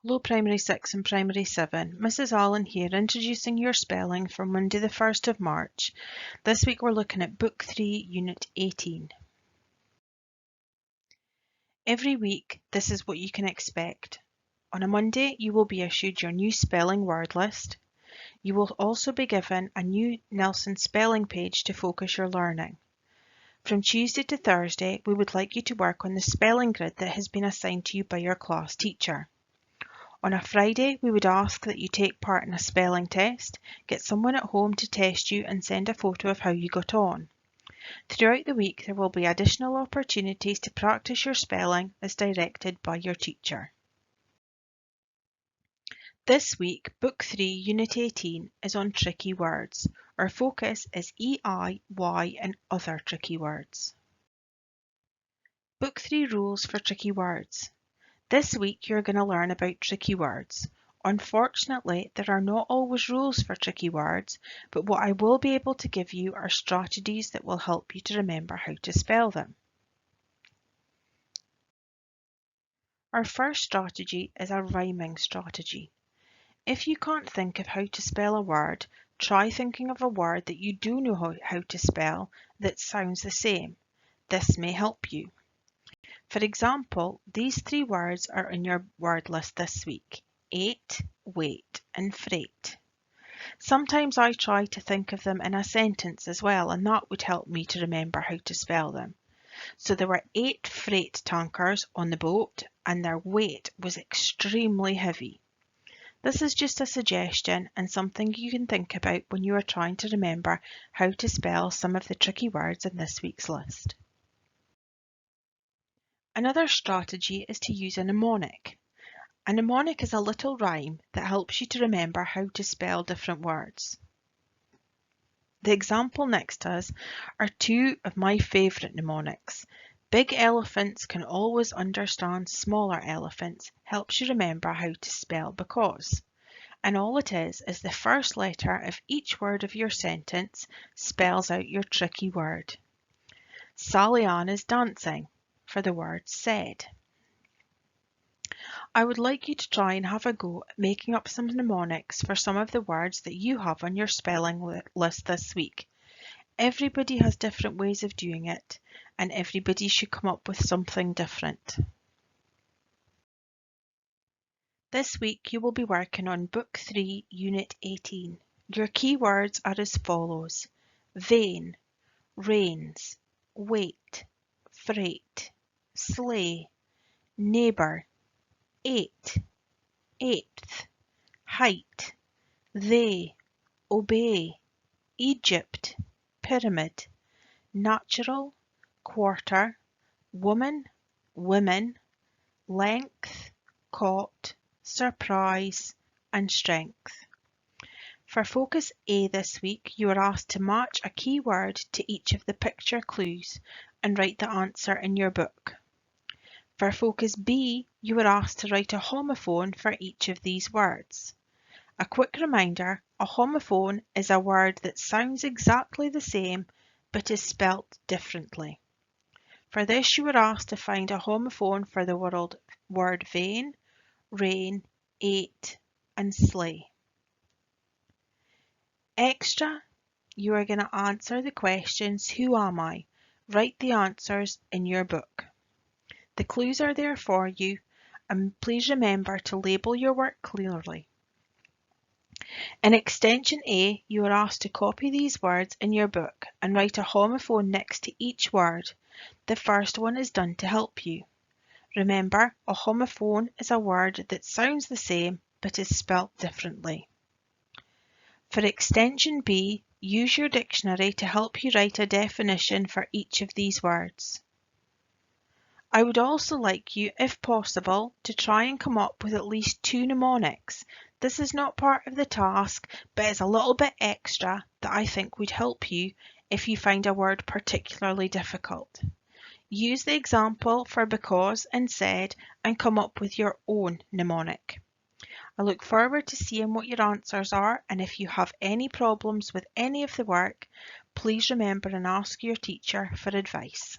Hello Primary 6 and Primary 7, Mrs Allen here introducing your spelling for Monday the 1st of March. This week we're looking at Book 3, Unit 18. Every week this is what you can expect. On a Monday you will be issued your new spelling word list. You will also be given a new Nelson spelling page to focus your learning. From Tuesday to Thursday we would like you to work on the spelling grid that has been assigned to you by your class teacher. On a Friday, we would ask that you take part in a spelling test, get someone at home to test you and send a photo of how you got on. Throughout the week, there will be additional opportunities to practice your spelling as directed by your teacher. This week, Book 3, Unit 18 is on tricky words. Our focus is EI, Y and other tricky words. Book 3 rules for tricky words. This week you're going to learn about tricky words. Unfortunately, there are not always rules for tricky words, but what I will be able to give you are strategies that will help you to remember how to spell them. Our first strategy is a rhyming strategy. If you can't think of how to spell a word, try thinking of a word that you do know how to spell that sounds the same. This may help you. For example, these 3 words are in your word list this week: ate, weight and freight. Sometimes I try to think of them in a sentence as well, and that would help me to remember how to spell them. So there were 8 freight tankers on the boat and their weight was extremely heavy. This is just a suggestion and something you can think about when you are trying to remember how to spell some of the tricky words in this week's list. Another strategy is to use a mnemonic. A mnemonic is a little rhyme that helps you to remember how to spell different words. The example next to us are 2 of my favourite mnemonics. Big elephants can always understand smaller elephants helps you remember how to spell because. And all it is the first letter of each word of your sentence spells out your tricky word. Sally Ann is dancing for the word said. I would like you to try and have a go at making up some mnemonics for some of the words that you have on your spelling list this week. Everybody has different ways of doing it, and everybody should come up with something different. This week you will be working on Book 3, Unit 18. Your key words are as follows: vein, reins, weight, freight, sleigh, neighbour, 8, eighth, height, they, obey, Egypt, pyramid, natural, quarter, woman, women, length, caught, surprise and strength. For Focus A this week, you are asked to match a key word to each of the picture clues and write the answer in your book. For Focus B, you were asked to write a homophone for each of these words. A quick reminder, a homophone is a word that sounds exactly the same but is spelt differently. For this, you were asked to find a homophone for the word vein, rain, 8 and sleigh. Extra, you are going to answer the questions, who am I? Write the answers in your book. The clues are there for you, and please remember to label your work clearly. In Extension A, you are asked to copy these words in your book and write a homophone next to each word. The first one is done to help you. Remember, a homophone is a word that sounds the same but is spelt differently. For Extension B, use your dictionary to help you write a definition for each of these words. I would also like you, if possible, to try and come up with at least 2 mnemonics. This is not part of the task, but it's a little bit extra that I think would help you if you find a word particularly difficult. Use the example for because and said and come up with your own mnemonic. I look forward to seeing what your answers are, and if you have any problems with any of the work, please remember and ask your teacher for advice.